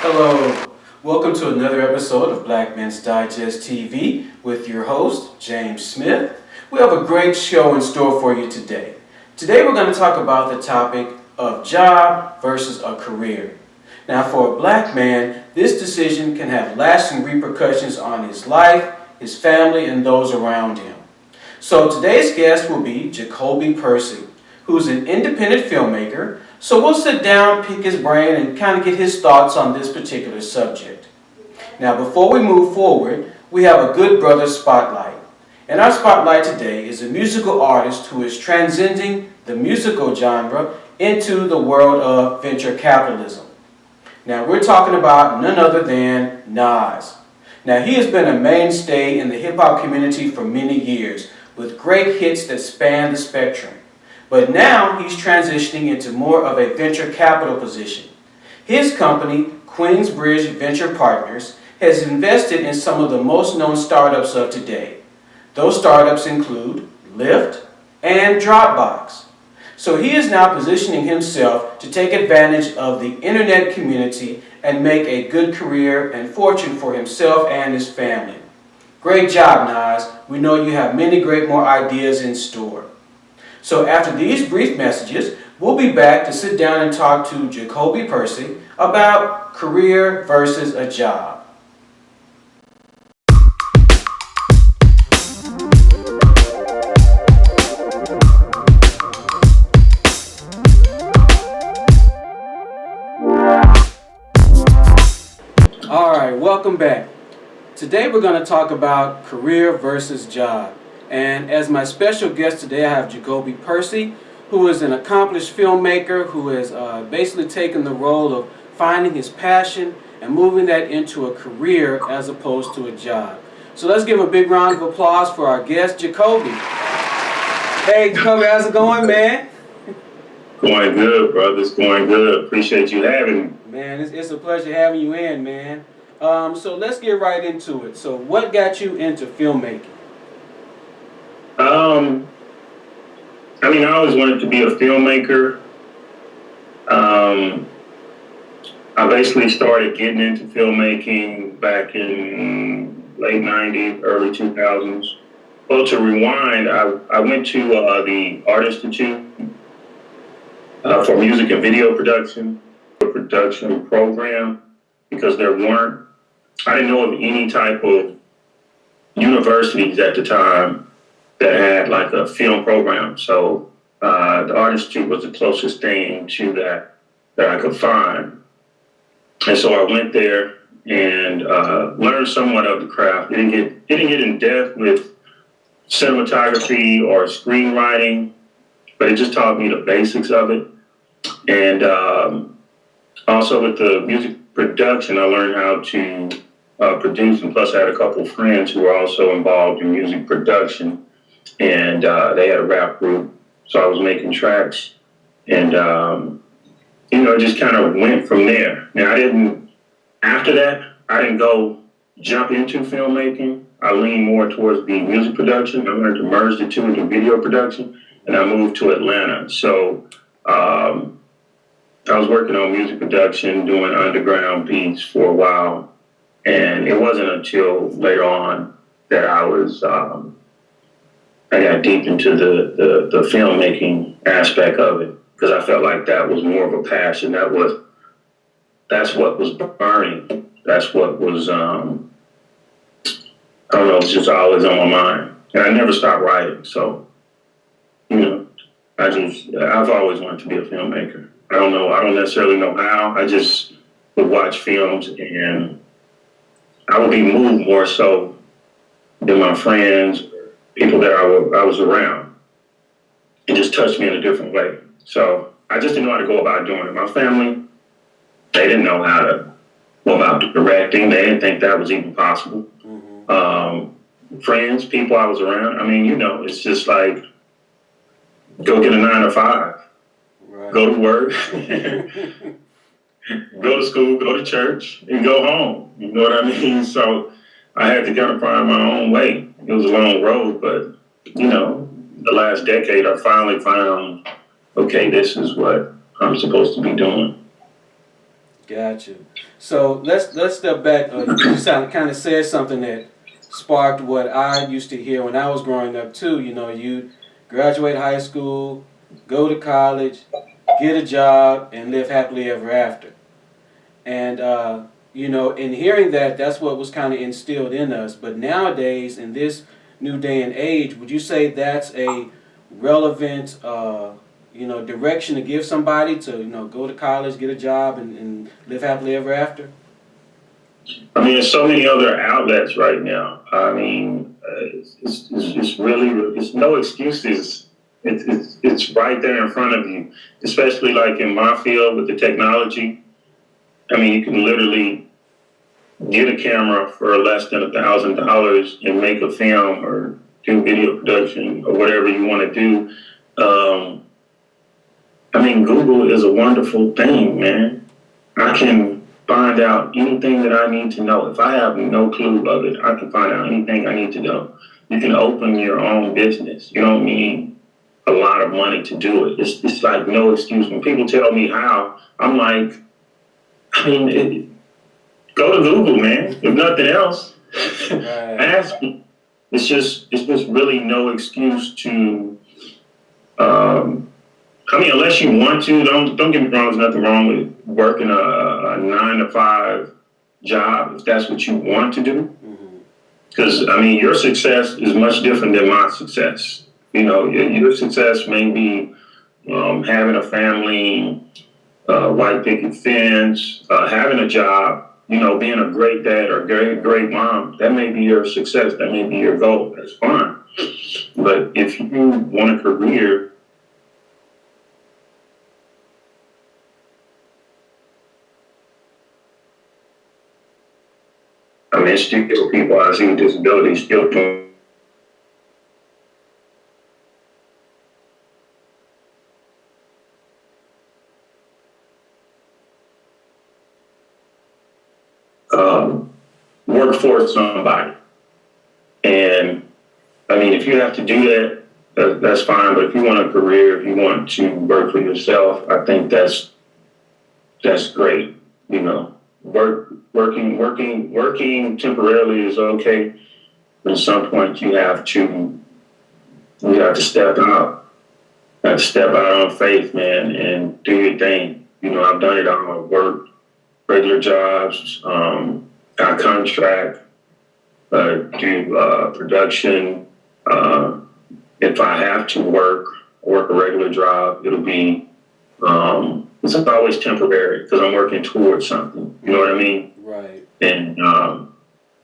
Hello, welcome to another episode of Black Men's Digest TV with your host, James Smith. We have a great show in store for you today. Today we're going to talk about the topic of job versus a career. Now for a black man, this decision can have lasting repercussions on his life, his family, and those around him. So today's guest will be Jacolby Percy, who's an independent filmmaker. So we'll sit down, pick his brain, and kind of get his thoughts on this particular subject. Now before we move forward, we have a good brother spotlight. And our spotlight today is a musical artist who is transcending the musical genre into the world of venture capitalism. Now we're talking about none other than Nas. Now he has been a mainstay in the hip-hop community for many years with great hits that span the spectrum. But now he's transitioning into more of a venture capital position. His company, Queensbridge Venture Partners, has invested in some of the most known startups of today. Those startups include Lyft and Dropbox. So he is now positioning himself to take advantage of the internet community and make a good career and fortune for himself and his family. Great job, Nas. We know you have many great more ideas in store. So after these brief messages, we'll be back to sit down and talk to Jacolby Percy about career versus a job. All right, welcome back. Today we're going to talk about career versus job. And as my special guest today, I have Jacolby Percy, who is an accomplished filmmaker who has basically taken the role of finding his passion and moving that into a career as opposed to a job. So let's give a big round of applause for our guest, Jacolby. Hey, Jacolby, how's it going, man? Going good, brother. It's going good. Appreciate you having me. Man, it's a pleasure having you in, man. So let's get right into it. So what got you into filmmaking? I always wanted to be a filmmaker. I basically started getting into filmmaking back in late 90s, early 2000s. Well, to rewind, I went to the Art Institute for music and video production program because I didn't know of any type of universities at the time that had like a film program. So the Art Institute was the closest thing to that I could find. And so I went there and learned somewhat of the craft. Didn't get in depth with cinematography or screenwriting, but it just taught me the basics of it. And also with the music production, I learned how to produce, and plus I had a couple of friends who were also involved in music production. And they had a rap group, so I was making tracks, and it just kind of went from there. Now after that, I didn't go jump into filmmaking. I leaned more towards the music production. I learned to merge the two into video production, and I moved to Atlanta. So I was working on music production, doing underground beats for a while, and it wasn't until later on that I got deep into the filmmaking aspect of it because I felt like that was more of a passion. That's what was burning. That's what was I don't know. It's just always on my mind, and I never stopped writing. So I've always wanted to be a filmmaker. I don't know. I don't necessarily know how. I just would watch films and I would be moved more so than my friends, people that I was around. It just touched me in a different way. So I just didn't know how to go about doing it. My family, they didn't know how to go about directing. They didn't think that was even possible. Mm-hmm. Friends, people I was around, it's just like, go get a 9 to 5. Right. Go to work, go to school, go to church, and go home. You know what I mean? So I had to kind of find my own way. It was a long road, but, the last decade I finally found, okay, this is what I'm supposed to be doing. Gotcha. So let's step back. You kind of said something that sparked what I used to hear when I was growing up too. You know, you graduate high school, go to college, get a job, and live happily ever after. And you know, in hearing that, that's what was kind of instilled in us. But nowadays, in this new day and age, would you say that's a relevant, you know, direction to give somebody to, you know, go to college, get a job, and live happily ever after? I mean, there's so many other outlets right now. I mean, it's really, it's no excuses. It's right there in front of you, especially like in my field with the technology. I mean, you can literally get a camera for less than $1,000 and make a film or do video production or whatever you want to do. I mean, Google is a wonderful thing, man. I can find out anything that I need to know. If I have no clue of it, I can find out anything I need to know. You can open your own business. You don't need a lot of money to do it. It's like no excuse. When people tell me how, I'm like, I mean, go to Google, man. If nothing else, ask me. It's just really no excuse to. I mean, unless you want to, don't get me wrong. There's nothing wrong with working a 9 to 5 job if that's what you want to do. Because I mean, your success is much different than my success. You know, your success may be having a family, white picket fence, having a job. You know, being a great dad or great mom. That may be your success. That may be your goal. That's fine. But if you want a career. I mean, still people I see with disabilities still doing. Work for somebody. And I mean, if you have to do that, that's fine. But if you want a career, if you want to work for yourself, I think that's great. You know, working temporarily is okay. But at some point, you have to step out. You have to step out on faith, man, and do your thing. You know, I've done it all. I've worked regular jobs, got contract, do production. If I have to work a regular job, it'll be it's always temporary because I'm working towards something. You know what I mean? Right. And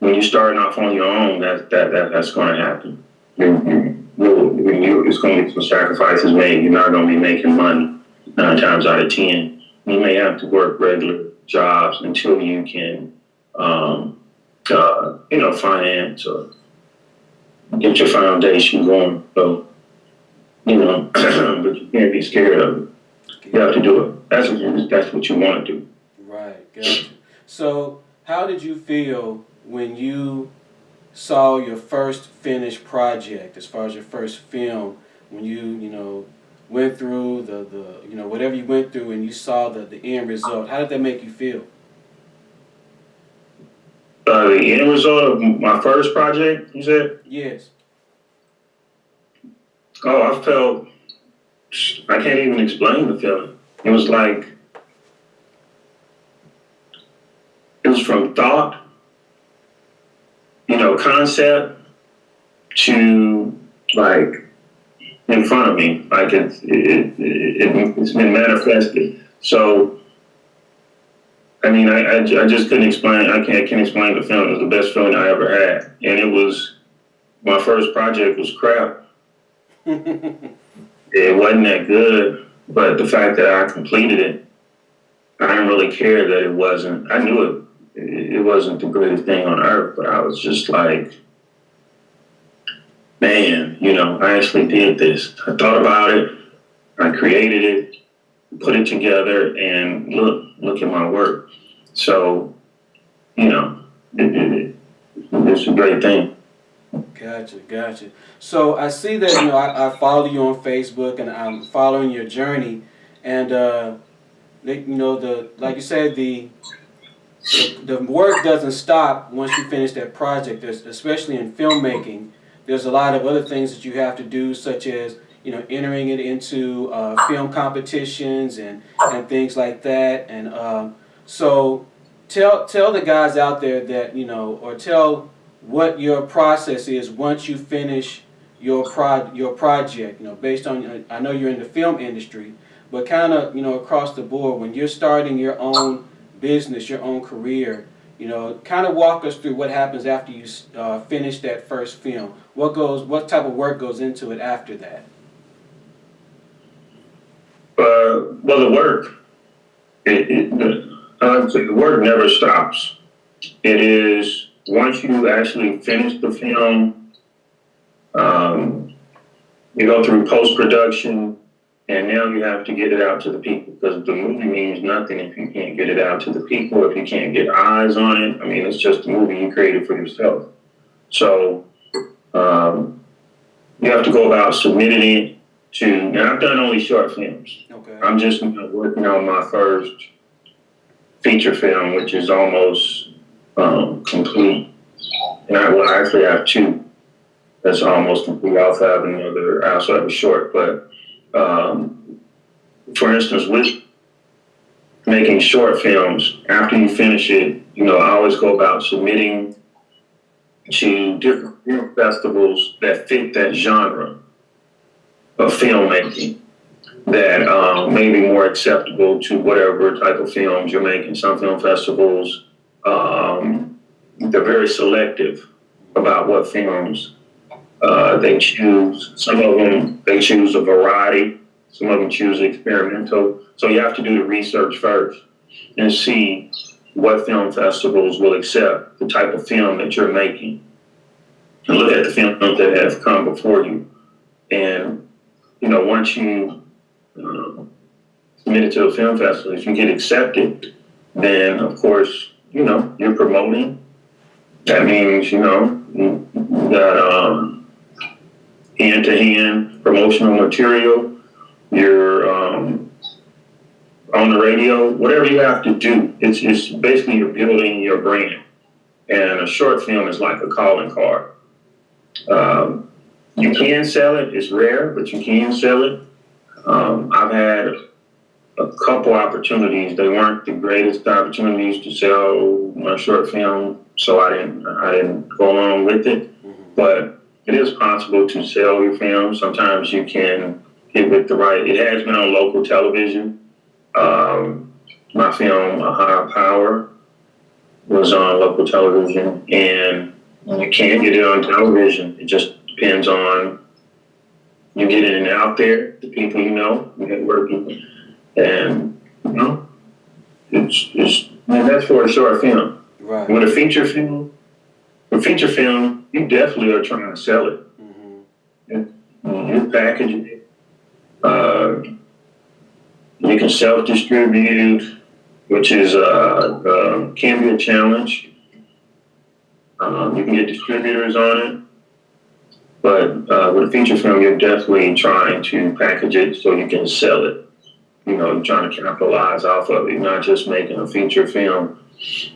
when you're starting off on your own, that's going to happen. It's going to be some sacrifices made. You're not going to be making money 9 times out of 10. You may have to work regular jobs until you can, you know, finance or get your foundation going. So, you know, but you can't be scared of it. You have to do it. That's what you want to do. Right, gotcha. So, how did you feel when you saw your first finished project, as far as your first film, when you know, went through the you know, whatever you went through and you saw the end result? How did that make you feel? The end result of my first project, you said? Yes. Oh, I felt, I can't even explain the feeling. It was like, it was from thought, you know, concept to like in front of me. Like it's been manifested. So, I mean, I just couldn't explain, I can't explain the feeling. It was the best feeling I ever had. And it was, my first project was crap. It wasn't that good, but the fact that I completed it, I didn't really care that it wasn't. I knew it wasn't the greatest thing on earth, but I was just like, man, you know, I actually did this. I thought about it, I created it, put it together, and look at my work. So, you know, it's a great thing. Gotcha. So I see that, you know, I follow you on Facebook and I'm following your journey. And like you said, the work doesn't stop once you finish that project. Especially in filmmaking, there's a lot of other things that you have to do, such as entering it into film competitions and things like that. And so tell the guys out there that or tell what your process is once you finish your project. Based on I know you're in the film industry, but kind of across the board when you're starting your own business, your own career. Kind of walk us through what happens after you finish that first film. What type of work goes into it after that? Well, the work, I would say the work never stops. It is once you actually finish the film, you go through post production, and now you have to get it out to the people, because the movie means nothing if you can't get it out to the people, if you can't get eyes on it. I mean, it's just a movie you created for yourself. So you have to go about submitting it to, now I've done only short films. Okay. I'm just working on my first feature film, which is almost complete. And I actually have two that's almost complete. I also have a short, but for instance, with making short films, after you finish it, I always go about submitting to different film festivals that fit that genre of filmmaking that may be more acceptable to whatever type of films you're making. Some film festivals, they're very selective about what films they choose. Some of them, they choose a variety. Some of them choose experimental. So you have to do the research first and see what film festivals will accept the type of film that you're making. And look at the films that have come before you. And, once you submit it to a film festival, if you get accepted, then, of course, you're promoting. That means, you got hand-to-hand promotional material. You're on the radio, whatever you have to do. It's basically you're building your brand. And a short film is like a calling card. You can sell it. It's rare, but you can sell it. I've had a couple opportunities. They weren't the greatest opportunities to sell my short film, so I didn't go along with it. But it is possible to sell your film. Sometimes you can get with the right. It has been on local television. My film, A Higher Power, was on local television, and you can get it on television. It just depends on you getting it out there, the people networking, and and that's for a short film. Right. With a feature film, you definitely are trying to sell it. You package it. You can self-distribute, which is can be a challenge. You can get distributors on it. But with a feature film, you're definitely trying to package it so you can sell it. You're trying to capitalize off of it. You're not just making a feature film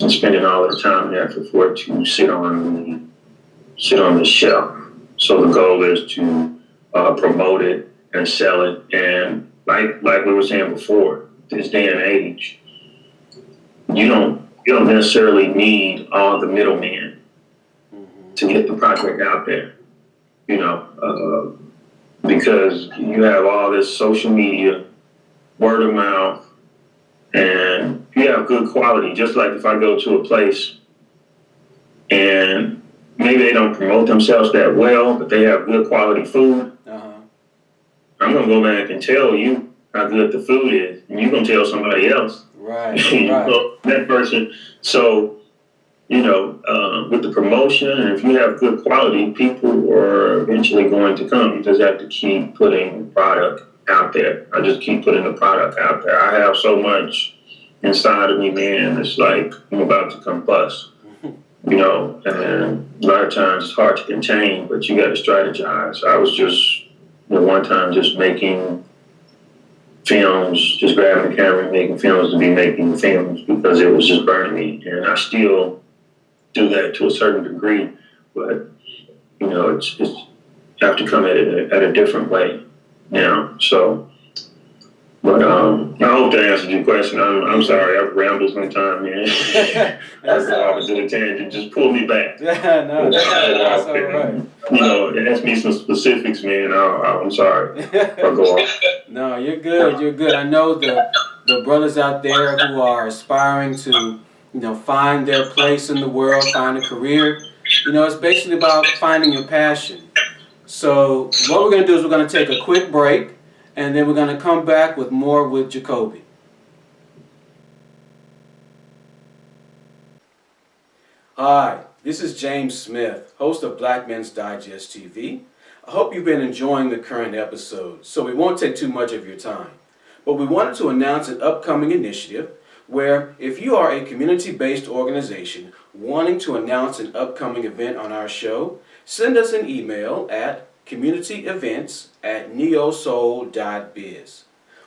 and spending all the time and effort for it to sit on the shelf. So the goal is to promote it and sell it. And like we were saying before, this day and age, you don't necessarily need all the middlemen to get the project out there. Because you have all this social media, word of mouth, and you have good quality. Just like if I go to a place and maybe they don't promote themselves that well, but they have good quality food, I'm going to go back and tell you how good the food is, and you're going to tell somebody else. Right. That person. So, with the promotion, and if you have good quality, people are eventually going to come. You just have to keep putting the product out there. I just keep putting the product out there. I have so much inside of me, man. It's like I'm about to combust, and a lot of times it's hard to contain, but you got to strategize. I was just one time just making films, just grabbing the camera and making films to be making films because it was just burning me. And I still do that to a certain degree, but it's you have to come at it at a different way now. So, but I hope that answered your question. I'm sorry, I've rambled sometime, man. That's I was in a tangent. Just pull me back. Yeah, no, that's all right. Ask me some specifics, man. I'm sorry. I'll go off. No, you're good. You're good. I know the brothers out there who are aspiring to, find their place in the world, find a career. It's basically about finding your passion. So what we're going to do is we're going to take a quick break, and then we're going to come back with more with Jacolby. Hi, this is James Smith, host of Black Men's Digest TV. I hope you've been enjoying the current episode, so we won't take too much of your time. But we wanted to announce an upcoming initiative where if you are a community-based organization wanting to announce an upcoming event on our show, send us an email at communityevents@neosoul.biz.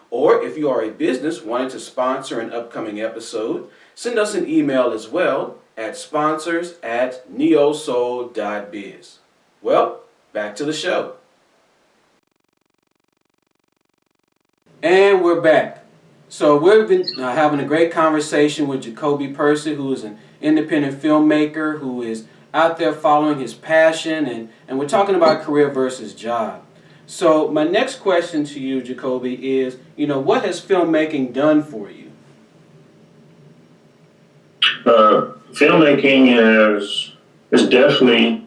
Or if you are a business wanting to sponsor an upcoming episode, send us an email as well at sponsors@neosoul.biz. Well, back to the show. And we're back. So we've been having a great conversation with Jacolby Percy, who is an independent filmmaker who is out there following his passion, and we're talking about career versus job. So my next question to you, Jacolby, is, what has filmmaking done for you? Filmmaking has definitely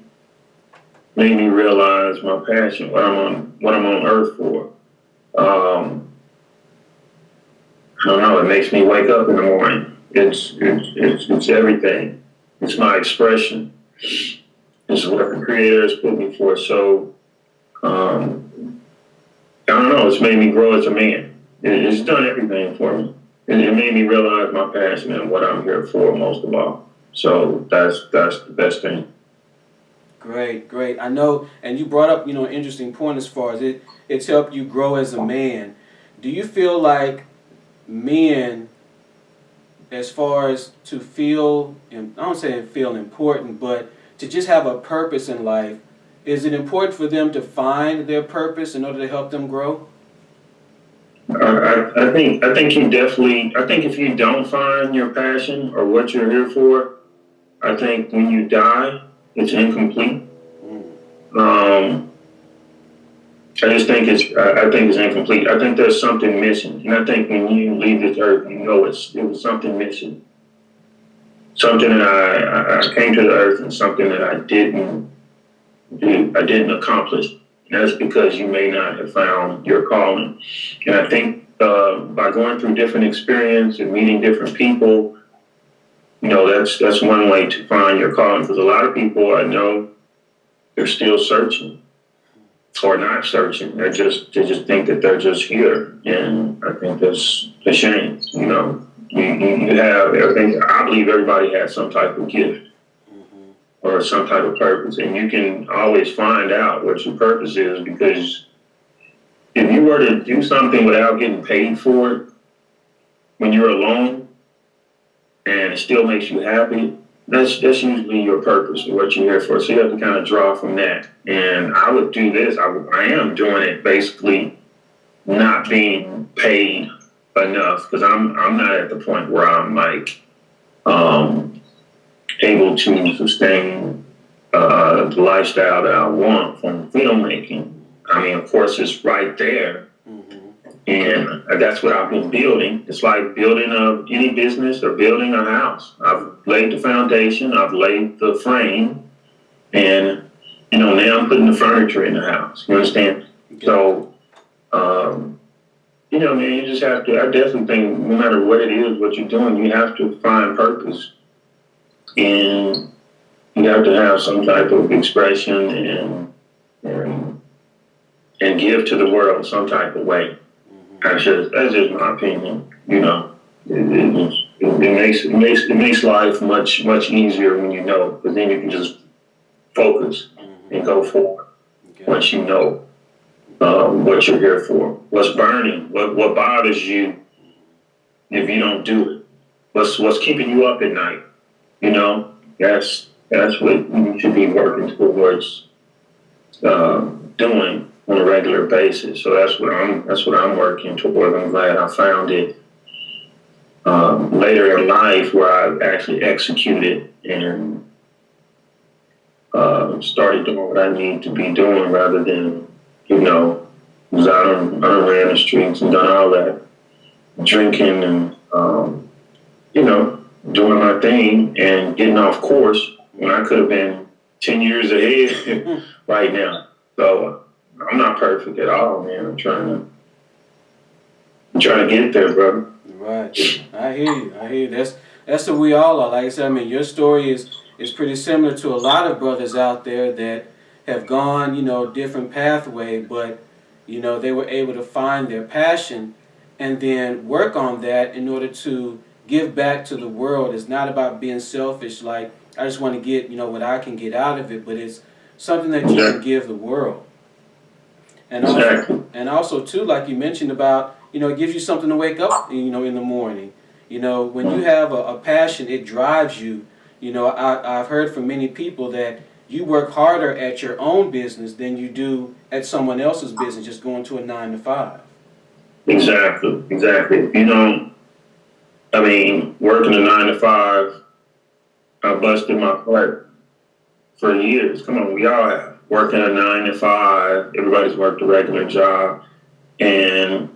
made me realize my passion, what I'm on earth for. I don't know. It makes me wake up in the morning. It's everything. It's my expression. It's what the Creator has put me for. So, I don't know. It's made me grow as a man. It's done everything for me. It made me realize my passion and what I'm here for most of all. So that's the best thing. Great. I know, and you brought up, an interesting point as far as it's helped you grow as a man. Do you feel like men, as far as to feel, I don't say feel important, but to just have a purpose in life, is it important for them to find their purpose in order to help them grow? I think you definitely. I think if you don't find your passion or what you're here for, I think when you die, it's incomplete. I just think it's incomplete. I think there's something missing, and I think when you leave this earth, it was something missing. Something that I came to the earth and something that I didn't do. I didn't accomplish. And that's because you may not have found your calling. And I think by going through different experience and meeting different people, that's one way to find your calling. Because a lot of people I know, they're still searching or not searching. They just think that they're just here, and I think that's a shame. You have everything. I believe everybody has some type of gift or some type of purpose, and you can always find out what your purpose is, because if you were to do something without getting paid for it, when you're alone, and it still makes you happy, that's usually your purpose and what you're here for. So you have to kind of draw from that. And I would do this. I am doing it basically not being paid enough, because I'm not at the point where I'm like able to sustain the lifestyle that I want from filmmaking. I mean, of course, it's right there. And that's what I've been building. It's like building any business or building a house. I've laid the foundation, I've laid the frame, and now I'm putting the furniture in the house. You understand? Okay. So, man, you just have to. I definitely think no matter what it is, what you're doing, you have to find purpose, and you have to have some type of expression and give to the world some type of way. That's just my opinion. It makes life much easier when because then you can just focus and go forward once you know. what you're here for. What's burning? What bothers you if you don't do it? What's keeping you up at night? You know, that's what you should be working towards doing on a regular basis. So that's what I'm working toward. I'm glad I found it later in life where I actually executed and started doing what I need to be doing rather than, you know, 'cause I done ran the streets and done all that drinking and, you know, doing my thing and getting off course when I could have been 10 years ahead right now. So I'm not perfect at all, man. I'm trying to get there, brother. Right. I hear you. I hear you. That's what we all are. Like I said, I mean, your story is pretty similar to a lot of brothers out there that have gone, you know, different pathway, but you know, they were able to find their passion and then work on that in order to give back to the world. It's not about being selfish, like I just want to get, you know, what I can get out of it, but it's something that you can give the world. And also too, like you mentioned about, you know, it gives you something to wake up, you know, in the morning. You know, when you have a passion, it drives you. You know, I've heard from many people that you work harder at your own business than you do at someone else's business, just going to a 9 to 5. Exactly. You know, I mean, working a 9 to 5, I busted my butt for years. Come on, we all have. Working a 9 to 5, everybody's worked a regular job, and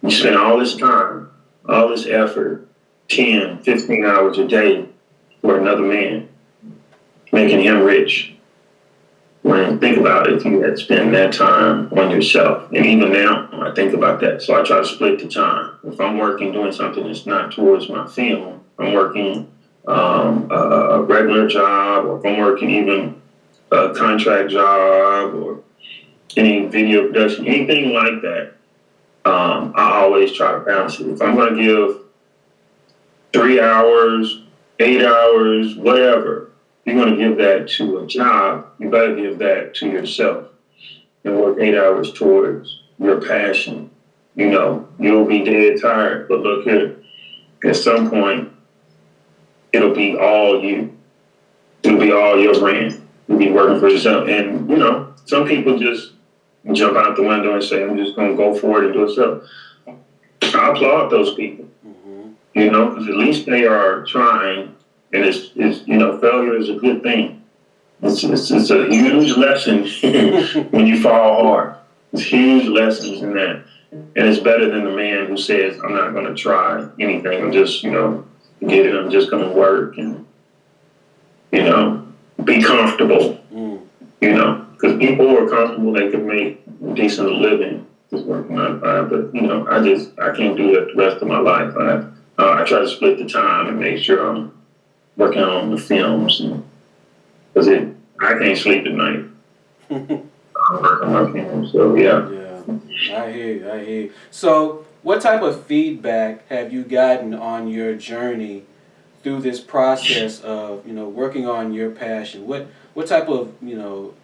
you spend all this time, all this effort, 10, 15 hours a day for another man, making him rich. When think about it, if you had spent that time on yourself, and even now I think about that, so I try to split the time. If I'm working doing something that's not towards my film, I'm working a regular job, or if I'm working even a contract job or any video production, anything like that, I always try to balance it. If I'm going to give 3 hours, 8 hours, whatever, you're going to give that to a job, you better give that to yourself and work 8 hours towards your passion. You know, you'll be dead tired, but look here, at some point, it'll be all you. It'll be all your brand. You'll be working for yourself. And, you know, some people just jump out the window and say, I'm just going to go for it and do it so. I applaud those people, you know, because at least they are trying. And it's you know, failure is a good thing. It's a huge lesson when you fall hard. It's huge lessons in that. And it's better than the man who says, I'm not going to try anything. I'm just, you know, get it. I'm just going to work and, you know, be comfortable, you know, because people who are comfortable, they can make a decent living just working 9 to 5. But, you know, I can't do that the rest of my life. I try to split the time and make sure I'm working on the films, because I can't sleep at night. I'm working on my films, so yeah. Yeah, I hear you. So, what type of feedback have you gotten on your journey through this process of, you know, working on your passion? What type of, you know,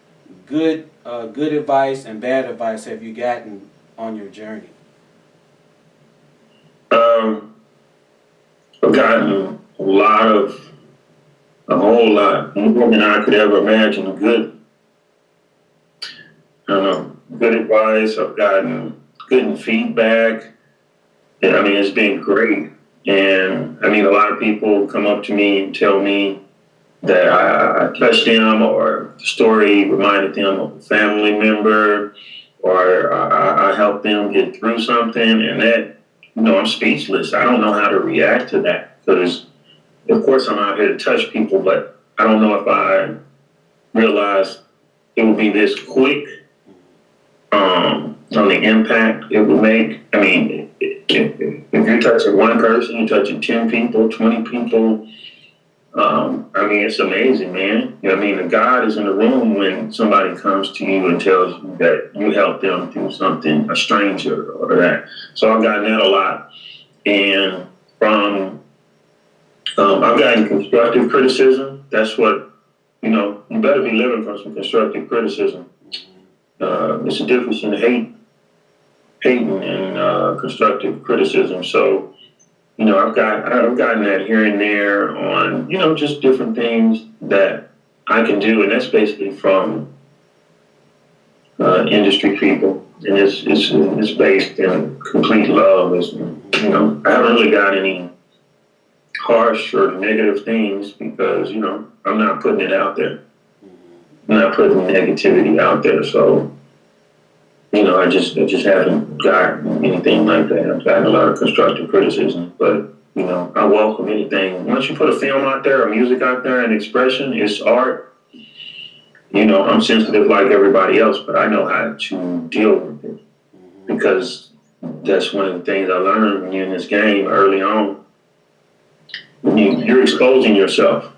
good advice and bad advice have you gotten on your journey? I've gotten a whole lot more than I could ever imagine. Good advice. I've gotten good feedback. And, I mean, it's been great. And I mean, a lot of people come up to me and tell me that I touched them, or the story reminded them of a family member, or I helped them get through something. And that, you know, I'm speechless. I don't know how to react to that, because, of course, I'm out here to touch people, but I don't know if I realized it would be this quick on the impact it would make. I mean, if you're touching one person, you're touching 10 people, 20 people. I mean, it's amazing, man. You know what I mean? The God is in the room when somebody comes to you and tells you that you helped them through something, a stranger or that. So I've gotten that a lot. And from, I've gotten constructive criticism. That's what, you know, you better be living from some constructive criticism. it's a difference in hating and constructive criticism. So, I've gotten that here and there on, just different things that I can do, and that's basically from industry people, and it's based in complete love. I haven't really got any harsh or negative things because I'm not putting it out there. I'm not putting negativity out there. So I just haven't got anything like that. I've gotten a lot of constructive criticism, but I welcome anything. Once you put a film out there, or music out there, and expression, it's art. I'm sensitive like everybody else, but I know how to deal with it because that's one of the things I learned when you're in this game early on. You're exposing yourself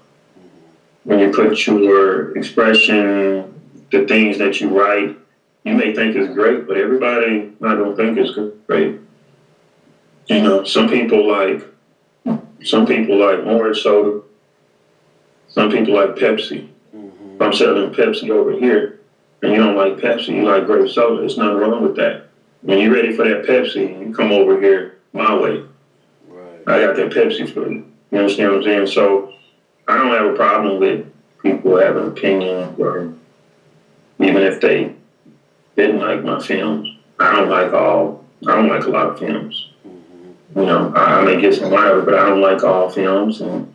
when you put your expression, the things that you write. You may think is great, but everybody not gonna think it's great. Some people like orange soda. Some people like Pepsi. If I'm selling Pepsi over here, and you don't like Pepsi, you like grape soda. There's nothing wrong with that. When you're ready for that Pepsi, you come over here my way. Right. I got that Pepsi for you. You understand what I'm saying? So I don't have a problem with people having opinions, or even if they didn't like my films. I don't like a lot of films. I may get some out of it, but I don't like all films, and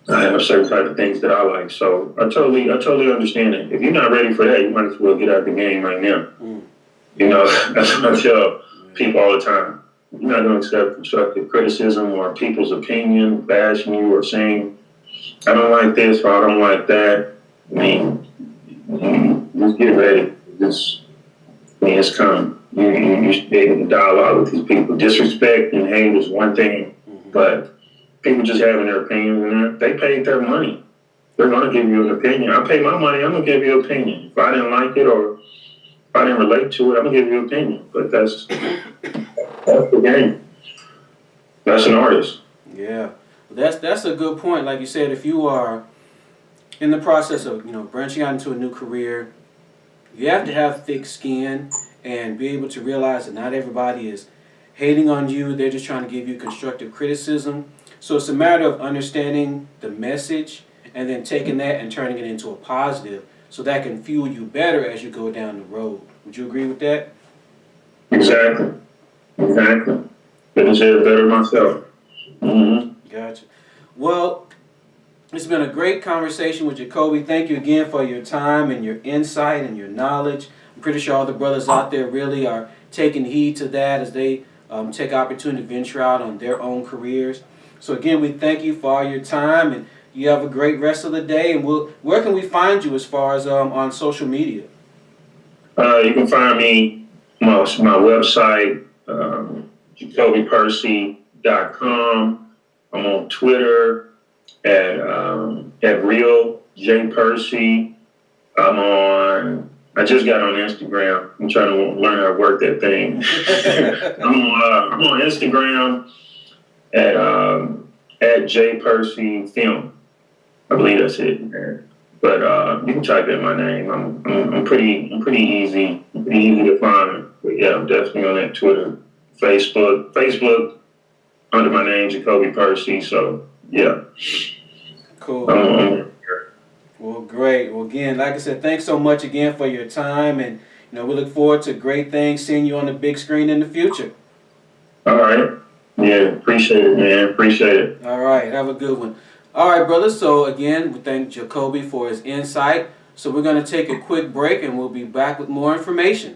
I have certain type of things that I like. So I totally understand it. If you're not ready for that, you might as well get out the game right now. That's what I tell people all the time. You're not going to accept constructive criticism or people's opinion, bashing you or saying, I don't like this or I don't like that. Just get ready. It's coming. You should be able to dialogue with these people. Disrespect and hate is one thing, but people just having their opinions, and they paid their money. They're going to give you an opinion. I pay my money, I'm going to give you an opinion. If I didn't like it or if I didn't relate to it, I'm going to give you an opinion. But that's the game. That's an artist. Yeah. That's a good point. Like you said, if you are in the process of, branching out into a new career, you have to have thick skin and be able to realize that not everybody is hating on you. They're just trying to give you constructive criticism. So it's a matter of understanding the message and then taking that and turning it into a positive so that can fuel you better as you go down the road. Would you agree with that? Exactly. Couldn't say it better myself. Gotcha. Well, it's been a great conversation with Jacolby. Thank you again for your time and your insight and your knowledge. I'm pretty sure all the brothers out there really are taking heed to that as they take opportunity to venture out on their own careers. So again, we thank you for all your time, and you have a great rest of the day. And where can we find you as far as on social media? You can find me my website, JacolbyPercy.com. I'm on Twitter at Real J Percy. I just got on Instagram. I'm trying to learn how to work that thing. I'm on Instagram at J Percy Film. I believe that's it. But you can type in my name. I'm pretty easy. Pretty easy to find. But yeah, I'm definitely on that Twitter, Facebook under my name, Jacolby Percy. So yeah. Cool. Well, great. Well, again, like I said, thanks so much again for your time, and we look forward to great things, seeing you on the big screen in the future. All right. Yeah, appreciate it, man. Appreciate it. All right. Have a good one. All right, brothers. So again, we thank Jacolby for his insight. So we're going to take a quick break, and we'll be back with more information.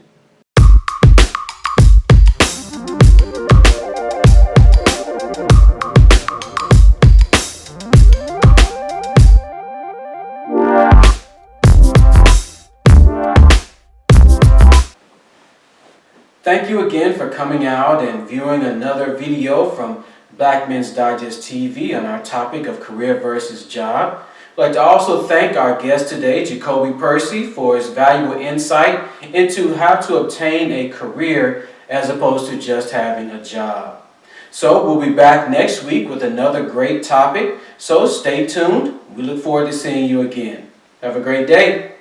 Thank you again for coming out and viewing another video from Black Men's Digest TV on our topic of career versus job. I'd like to also thank our guest today, Jacolby Percy, for his valuable insight into how to obtain a career as opposed to just having a job. So we'll be back next week with another great topic. So stay tuned. We look forward to seeing you again. Have a great day.